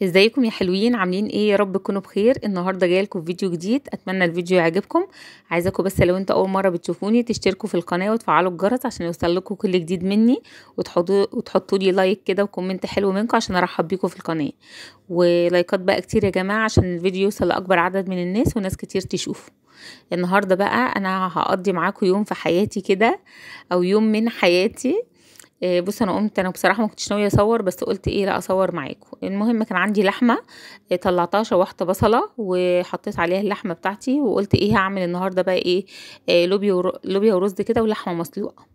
ازيكم يا حلوين؟ عاملين ايه؟ يا رب تكونوا بخير. النهارده جايه لكم فيديو جديد، اتمنى الفيديو يعجبكم. عايزاكم بس لو انتوا اول مره بتشوفوني تشتركوا في القناه وتفعلوا الجرس عشان يوصل لكم كل جديد مني، وتحطوا لي لايك كده وكومنت حلو منكم عشان ارحب بيكم في القناه. ولايكات بقى كتير يا جماعه عشان الفيديو يوصل لاكبر عدد من الناس وناس كتير تشوفه. النهارده بقى انا هقضي معاكم يوم في حياتي كده، او يوم من حياتي. بص انا بصراحه ما كنتش ناويه اصور، بس قلت ايه لا اصور معاكم. المهم كان عندي لحمه، طلعتها شوحت بصله وحطيت عليها اللحمه بتاعتي، وقلت ايه هعمل النهارده بقى ايه، لوبيا ورز كده ولحمه مسلوقه.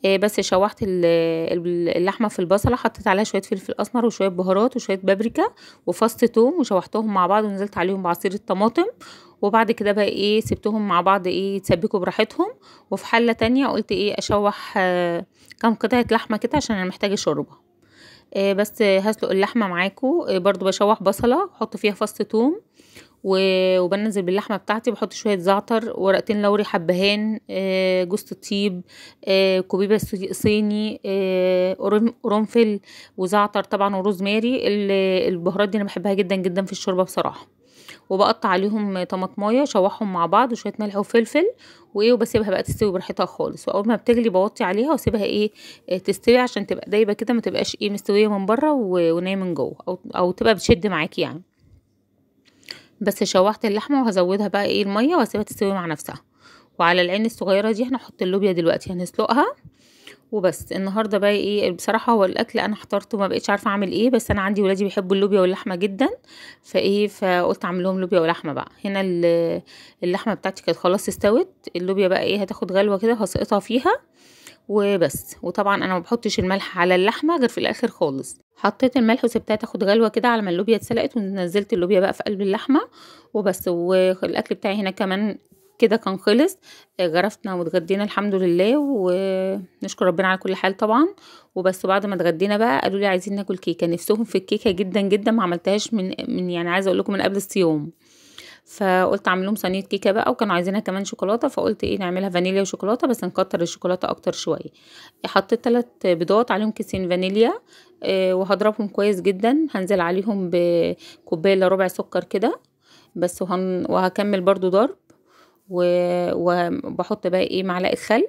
بس شوحت اللحمه في البصله، حطيت عليها شويه فلفل اسمر وشويه بهارات وشويه بابريكا وفص توم، وشوحتهم مع بعض ونزلت عليهم بعصير الطماطم. وبعد كده بقى ايه سبتهم مع بعض ايه يتسبكوا براحتهم. وفي حله تانية قلت ايه اشوح كام قطعه لحمه كده عشان انا محتاجه شوربه. بس هسلق اللحمه معاكم. برضو بشوح بصله احط فيها فص توم، وبنزل باللحمه بتاعتي، بحط شويه زعتر، ورقتين لوري، حبهان، جوز الطيب، كوبيبه صيني، قرنفل وزعتر طبعا وروزماري. البهارات دي انا بحبها جدا جدا في الشوربه بصراحه. وبقطع عليهم طماطمايه اشوحهم مع بعض وشويه ملح وفلفل وايه، وبسيبها بقى تستوي براحتها خالص. واول ما بتغلي بوطي عليها واسيبها ايه تستوي عشان تبقى دايبه كده، ما تبقاش ايه مستويه من بره ونايه من جوه، او تبقى بتشد معاكي يعني. بس شوحت اللحمه وهزودها بقى ايه الميه واسيبها تستوي مع نفسها. وعلى العين الصغيره دي هنحط اللوبيا دلوقتي هنسلقها. وبس النهارده بقى ايه بصراحه هو الاكل انا احترته، ما بقيتش عارفه اعمل ايه، بس انا عندي ولادي بيحبوا اللوبيا واللحمه جدا، فقلت اعمل لهم لوبيا ولحمه بقى. هنا اللحمه بتاعتي كانت خلاص استوت، اللوبيا بقى ايه هتاخد غلوه كده هسقطها فيها وبس. وطبعا انا ما بحطش الملح على اللحمه غير في الاخر خالص. حطيت الملح وسبتها تاخد غلوه كده على ما اللوبيا اتسلقت، ونزلت اللوبيا بقى في قلب اللحمه وبس. والاكل بتاعي هنا كمان كده كان خلص. جرفنا واتغدينا الحمد لله ونشكر ربنا على كل حال طبعا. وبس بعد ما اتغدينا بقى قالوا لي عايزين ناكل كيكه، نفسهم في الكيكه جدا جدا، ما عملتهاش من يعني عايزه اقول لكم من قبل الصيام. فقلت اعمل لهم صينيه كيكه بقى، وكانوا عايزينها كمان شوكولاته، فقلت ايه نعملها فانيليا وشوكولاته بس نكتر الشوكولاته اكتر شويه. حطيت 3 بيضات عليهم كيسين فانيليا، وهضربهم كويس جدا. هنزل عليهم بكوبايه الا ربع سكر كده بس. وهكمل برضو ضرب. وبحط بقى ايه معلقه خل،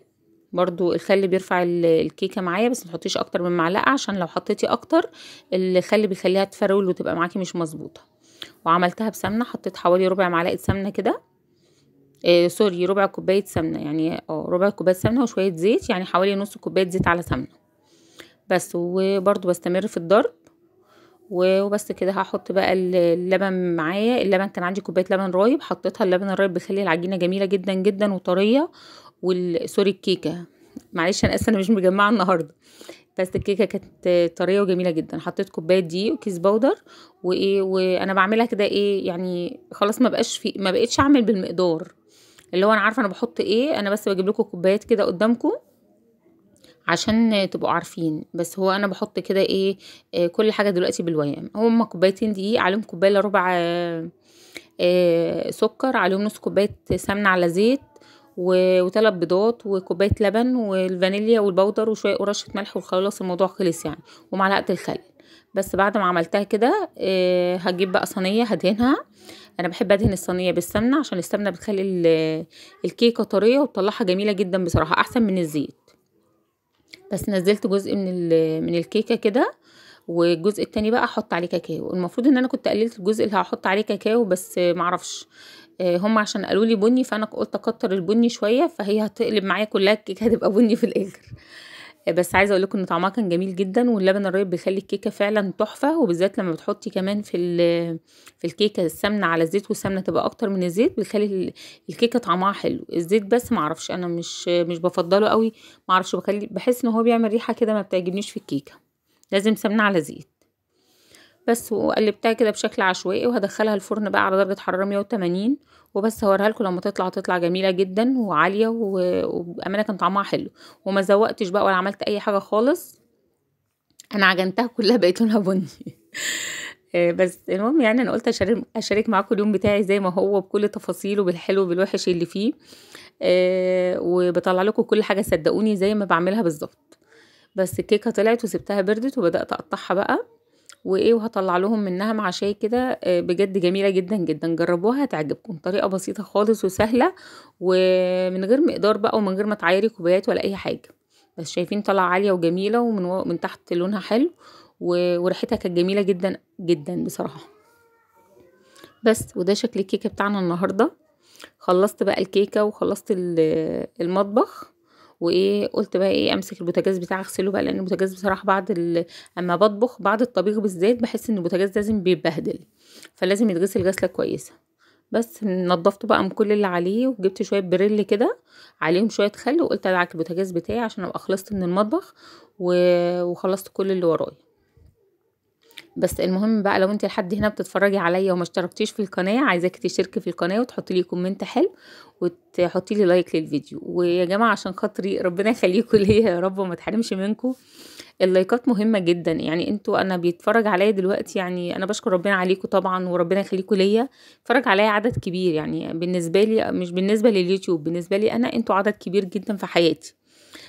برضو الخل بيرفع الكيكه معايا، بس متحطيش اكتر من معلقه عشان لو حطيتي اكتر الخل بيخليها تفرول وتبقى معاكي مش مظبوطه. وعملتها بسمنه، حطيت حوالي ربع معلقه سمنه كده، سوري ربع كوبايه سمنه، يعني ربع كوبايه سمنه وشويه زيت، يعني حوالي نص كوبايه زيت على سمنه بس. وبرضو بستمر في الضرب وبس كده. هحط بقى اللبن معايا. اللبن كان عندي كوبايه لبن رايب حطيتها، اللبن الرايب بيخلي العجينه جميله جدا جدا وطريه. سوري الكيكه، معلش انا اسفه انا مش مجمعه النهارده، بس الكيكه كانت طريه وجميله جدا. حطيت كوبايه دقيق وكيس بودر وايه، وانا بعملها كده ايه يعني خلاص ما بقتش اعمل بالمقدار اللي هو انا عارفه انا بحط ايه، انا بس بجيب لكم كوبايات كده قدامكم عشان تبقوا عارفين. بس هو انا بحط كده ايه كل حاجه دلوقتي بالويام. هما كوبايتين دقيق عليهم كوبايه الا ربع سكر، عليهم نص كوبايه سمنه على زيت، و3 بيضات وكوبايه لبن والفانيليا والبودر وشويه ورشه ملح وخلاص الموضوع خلص يعني، ومعلقه الخل بس. بعد ما عملتها كده هجيب بقى صينيه هدهنها. انا بحب ادهن الصينيه بالسمنه عشان السمنه بتخلي الكيكه طريه وتطلعها جميله جدا بصراحه احسن من الزيت. بس نزلت جزء من الكيكه كده، والجزء التاني بقى احط عليه كاكاو. المفروض ان انا كنت قللت الجزء اللي هحط عليه كاكاو، بس معرفش هم عشان قالوا لي بني، فانا قلت اكتر البني شويه، فهي هتقلب معايا كلها الكيكه هتبقى بني في الاخر. بس عايزه اقول لكم ان طعمها كان جميل جدا، واللبن الرايب بيخلي الكيكه فعلا تحفه، وبالذات لما بتحطي كمان في الكيكه السمنه على الزيت، والسمنه تبقى اكتر من الزيت بتخلي الكيكه طعمها حلو. الزيت بس معرفش انا مش بفضله قوي، معرفش بحس ان هو بيعمل ريحه كده ما بتعجبنيش في الكيكه، لازم سمنه على زيت بس. وقلبتها كده بشكل عشوائي وهدخلها الفرن بقى على درجه حراره 180 وبس. هوريها لكم لما تطلع جميله جدا وعاليه، وبامانه كان طعمها حلو. وما زوقتش بقى ولا عملت اي حاجه خالص، انا عجنتها كلها بقيت لونها بني. بس المهم يعني انا قلت اشارك معاكم اليوم بتاعي زي ما هو بكل تفاصيله بالحلو بالوحش اللي فيه. وبطلع لكم كل حاجه صدقوني زي ما بعملها بالظبط. بس الكيكه طلعت وسبتها بردت وبدات اقطعها بقى، وهطلع لهم منها مع شاي كده. بجد جميله جدا جدا، جربوها هتعجبكم. طريقه بسيطه خالص وسهله، ومن غير مقدار بقى ومن غير ما تعايري كوبايات ولا اي حاجه. بس شايفين طلع عاليه وجميله، ومن تحت لونها حلو، وريحتها كانت جميله جدا جدا بصراحه. بس وده شكل الكيكه بتاعنا النهارده. خلصت بقى الكيكه وخلصت المطبخ، قلت بقى امسك البوتاجاز بتاعي اغسله بقى، لان البوتاجاز بصراحه اما بطبخ بعد الطبيخ بالذات بحس ان البوتاجاز لازم بيتبهدل، فلازم يتغسل غسله كويسه. بس نضفته بقى من كل اللي عليه، وجبت شويه بريل كده عليهم شويه خل، وقلت ادعك البوتاجاز بتاعي عشان ابقى خلصت من المطبخ وخلصت كل اللي ورايا. بس المهم بقى، لو انت لحد هنا بتتفرجي عليا وما اشتركتيش في القناه، عايزاكي تشتركي في القناه وتحطي لي كومنت حلو وتحطي لي لايك للفيديو. ويا جماعه عشان خاطري ربنا يخليكم ليا يا رب وما تحرمش منكم، اللايكات مهمه جدا. يعني انتوا انا بيتفرج عليا دلوقتي، يعني انا بشكر ربنا عليكم طبعا، وربنا يخليكم ليا. اتفرج عليا عدد كبير، يعني بالنسبه لي، مش بالنسبه لليوتيوب، بالنسبه لي انا انتوا عدد كبير جدا في حياتي،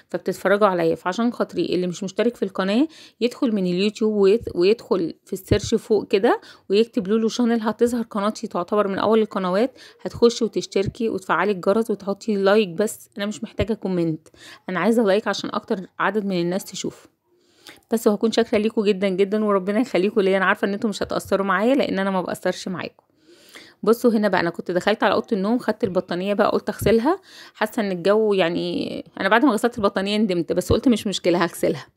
فبتتفرجوا عليا. فعشان خاطري اللي مش مشترك في القناه يدخل من اليوتيوب ويدخل في السيرش فوق كده ويكتب لولو شانل، هتظهر قناتي، تعتبر من اول القنوات. هتخشي وتشتركي وتفعلي الجرس وتحطي لايك. بس انا مش محتاجه كومنت، انا عايزه لايك عشان اكتر عدد من الناس تشوف. بس وهكون شاكره ليكم جدا جدا، وربنا يخليكم ليا. انا عارفه ان انتم مش هتاثروا معايا، لان انا ما بأثرش معاكم. بصوا هنا بقى، انا كنت دخلت على اوضه النوم، خدت البطانيه بقى، قلت اغسلها. حاسه ان الجو، يعني انا بعد ما غسلت البطانيه ندمت، بس قلت مش مشكله هغسلها.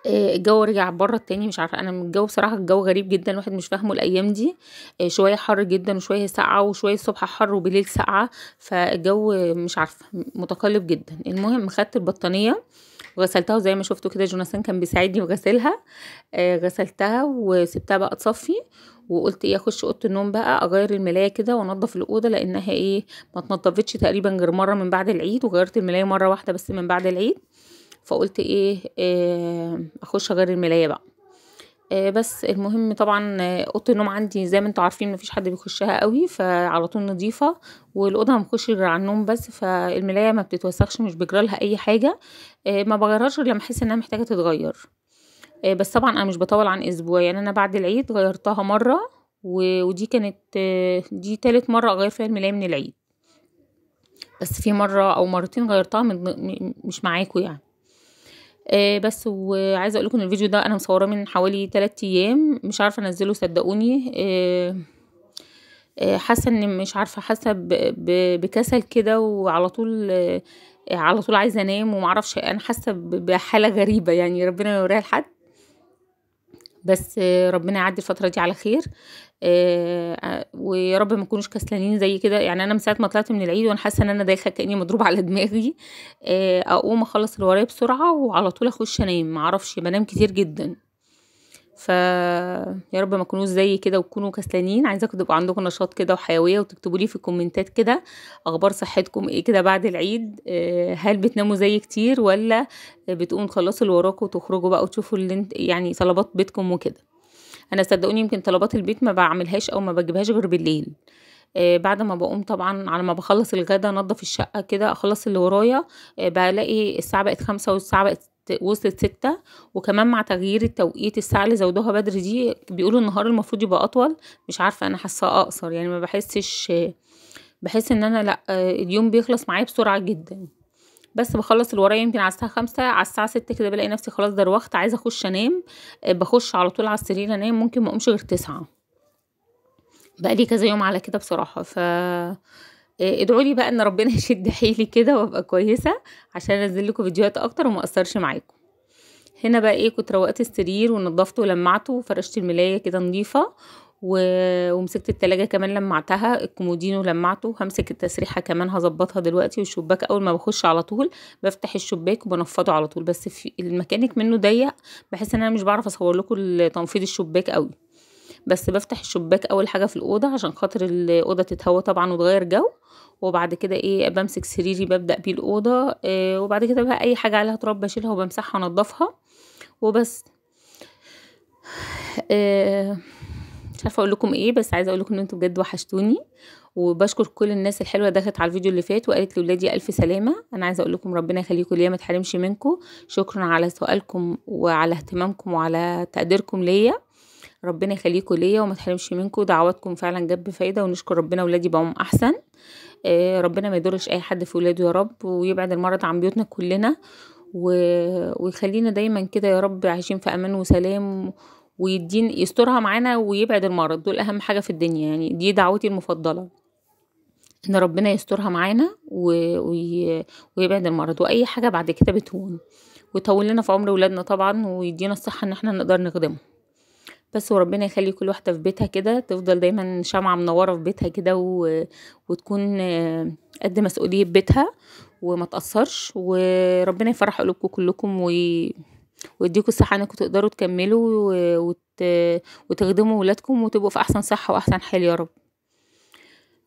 الجو رجع بره تاني، مش عارفه انا من الجو بصراحه. الجو غريب جدا، الواحد مش فاهمه الايام دي. شويه حر جدا وشويه ساقعه، وشويه الصبح حر وبالليل ساقعه، فالجو مش عارفه متقلب جدا. المهم خدت البطانيه وغسلتها، وزي ما شفتوا كده جوناثان كان بيساعدني وغسلها. غسلتها وسبتها بقى تصفي، وقلت اخش اوضه النوم بقى، اغير الملايه كده وانضف الاوضه، لانها ما اتنضفتش تقريبا غير مره من بعد العيد، وغيرت الملايه مره واحده بس من بعد العيد. فقلت اخش اغير الملايه بقى. بس المهم طبعا اوضه النوم عندي زي ما انتوا عارفين مفيش حد بيخشها قوي، فعلى طول نظيفه، والاوضه ما بخش غير على النوم بس، فالملايه ما بتتوسخش، مش بيجرالها اي حاجه. ما بغيرهاش غير لما احس انها محتاجه تتغير. بس طبعا انا مش بطول عن اسبوع، يعني انا بعد العيد غيرتها مره، ودي كانت دي تالت مره اغير فيها الملايه من العيد. بس في مره او مرتين غيرتها مش معاكم يعني. بس وعايزه اقول لكم الفيديو ده انا مصوره من حوالي 3 ايام، مش عارفه انزله صدقوني. حاسه ان مش عارفه، حاسه بكسل كده، وعلى طول على طول عايزه انام ومعرفش، انا حاسه بحاله غريبه، يعني ربنا يوريها لحد. بس ربنا يعدي الفتره دي على خير. ويا رب ما نكونوش كسلانين زي كده. يعني انا من ساعه ما طلعت من العيد وانا حاسه ان انا دايخه كاني مضروب على دماغي. اقوم اخلص اللي ورايا بسرعه وعلى طول اخش انام، معرفش بنام كتير جدا. يا رب ما تكونوش زي كده وتكونوا كسلانين. عايزاكم تبقوا عندكم نشاط كده وحيويه، وتكتبوا لي في الكومنتات كده اخبار صحتكم ايه كده بعد العيد. هل بتناموا زي كتير، ولا بتقوموا تخلصوا اللي وراكم وتخرجوا بقى وتشوفوا يعني طلبات بيتكم وكده. انا صدقوني يمكن طلبات البيت ما بعملهاش او ما بجيبهاش غير بالليل. بعد ما بقوم طبعا، على ما بخلص الغدا انضف الشقه كده، اخلص اللي ورايا، بلاقي الساعه بقت 5 والساعه بقت وصلت 6. وكمان مع تغيير التوقيت الساعه اللي زودوها بدري دي، بيقولوا النهار المفروض يبقى اطول، مش عارفه انا حاسه اقصر، يعني ما بحسش. بحس ان انا لا، اليوم بيخلص معايا بسرعه جدا. بس بخلص اللي ورايا يمكن على الساعه 5، على الساعه 6 كده بلاقي نفسي خلاص دروخت عايزه اخش انام. بخش على طول على السرير انام، ممكن ما اقومش غير 9. بقى لي كذا يوم على كده بصراحه. ادعوا لي بقى ان ربنا يشد حيلي كده وابقى كويسه، عشان انزل لكم فيديوهات اكتر وما اقصرش معاكم. هنا بقى كنت روقت السرير ونضفته ولمعته وفرشت الملايه كده نظيفه، ومسكت التلاجة كمان لمعتها، الكومودينو لمعته. همسك التسريحة كمان هظبطها دلوقتي، والشباك اول ما بخش على طول بفتح الشباك وبنفضه على طول، بس في المكان منه ضيق، بحس ان انا مش بعرف اصور لكم تنفيض الشباك قوي. بس بفتح الشباك اول حاجة في الأوضة عشان خاطر الأوضة تتهوى طبعا وتغير جو. وبعد كده بمسك سريري ببدأ بيه الأوضة. وبعد كده بقى اي حاجة عليها تراب بشيلها وبمسحها وانضفها وبس. مش عارفه اقول لكم ايه، بس عايزه اقول لكم ان انتوا بجد وحشتوني، وبشكر كل الناس الحلوه دخلت على الفيديو اللي فات وقالت لاولادي الف سلامه. انا عايزه اقول لكم ربنا يخليكم ليا، ما تحرمش منكم. شكرا على سؤالكم وعلى اهتمامكم وعلى تقديركم ليا. ربنا يخليكم ليا وما تحرمش منكم، دعواتكم فعلا جاب بفايده، ونشكر ربنا ولادي بقوا احسن. ربنا ما يضرش اي حد في ولاده يا رب، ويبعد المرض عن بيوتنا كلنا، ويخلينا دايما كده يا رب عايشين في امان وسلام، ويدين يسترها معانا ويبعد المرض. دول اهم حاجه في الدنيا، يعني دي دعوتي المفضله، ان ربنا يسترها معانا ويبعد المرض، واي حاجه بعد كده بتهون، ويطول لنا في عمر ولادنا طبعا، ويدينا الصحه ان احنا نقدر نخدمهم بس. وربنا يخلي كل واحده في بيتها كده تفضل دايما شمعة منوره في بيتها كده، وتكون قد مسؤوليه بيتها وما تأثرش. وربنا يفرح قلوبكم كلكم ويديكم الصحة انكم تقدروا تكملوا وتخدموا ولادكم وتبقوا في احسن صحة واحسن حال يا رب.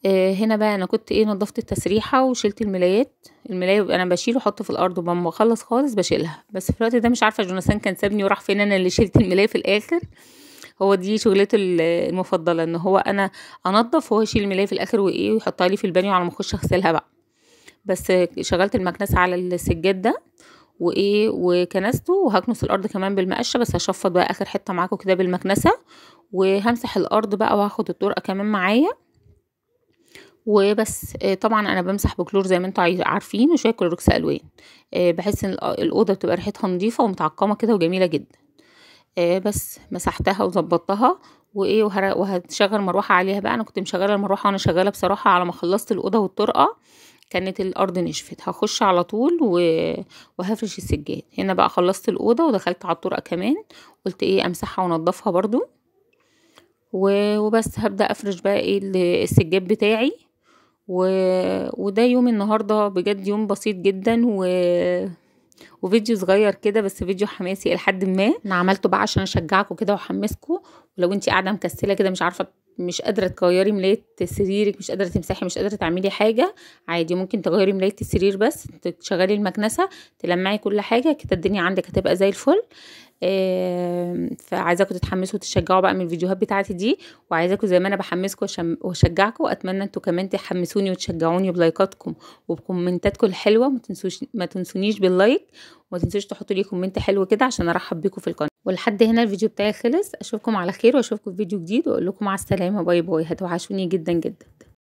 هنا بقى انا كنت نضفت التسريحة وشلت الملاية انا بشيله واحطه في الارض، وبما بخلص خالص بشيلها. بس في الوقت ده مش عارفة جوناثان كان سابني وراح فين، انا اللي شلت الملاية في الاخر. هو دي شغلته المفضلة، ان هو انا انضف وهو يشيل الملاية في الاخر ويحطها لي في البانيو على ما اخش اغسلها بقى. بس شغلت المكنسة على السجاد ده وكنسته، وهكنس الارض كمان بالمقشه، بس هشفط بقى اخر حته معاكم كده بالمكنسه، وهمسح الارض بقى، وهاخد الطرقه كمان معايا وبس. طبعا انا بمسح بكلور زي ما انتوا عارفين، وشويه كلوركس الوان، بحس ان الاوضه بتبقى ريحتها نظيفه ومتعقمه كده وجميله جدا. بس مسحتها وظبطتها وهتشغل مروحه عليها بقى. انا كنت مشغله المروحه وانا شغاله بصراحه، على ما خلصت الاوضه والطرقه كانت الارض نشفت، هخش على طول وهفرش السجاد. هنا بقى خلصت الاوضه ودخلت على الطرقه كمان، قلت امسحها وانضفها برضو وبس. هبدا افرش بقى السجاد بتاعي وده يوم النهارده بجد يوم بسيط جدا وفيديو صغير كده، بس فيديو حماسي لحد ما انا عملته بقى عشان اشجعكم كده واحمسكم. ولو انتي قاعده مكسله كده مش عارفه، مش قادره تغيري ملايه سريرك، مش قادره تمسحي، مش قادره تعملي حاجه، عادي ممكن تغيري ملايه السرير بس، تشغلي المكنسه تلمعي كل حاجه كده، الدنيا عندك هتبقى زي الفل. فعايزاكم تتحمسوا وتشجعوا بقى من الفيديوهات بتاعتي دي، وعايزاكم زي ما انا بحمسكم واشجعكم، اتمنى انتوا كمان تحمسوني وتشجعوني بلايكاتكم وبكومنتاتكم الحلوه. ما تنسونيش باللايك، وما تنسوش تحطوا لي كومنت حلو كده عشان ارحب بيكم في القناه. ولحد هنا الفيديو بتاعي خلص، اشوفكم على خير واشوفكم في فيديو جديد، واقول لكم مع السلامه، باي باي، هتوحشوني جدا جدا.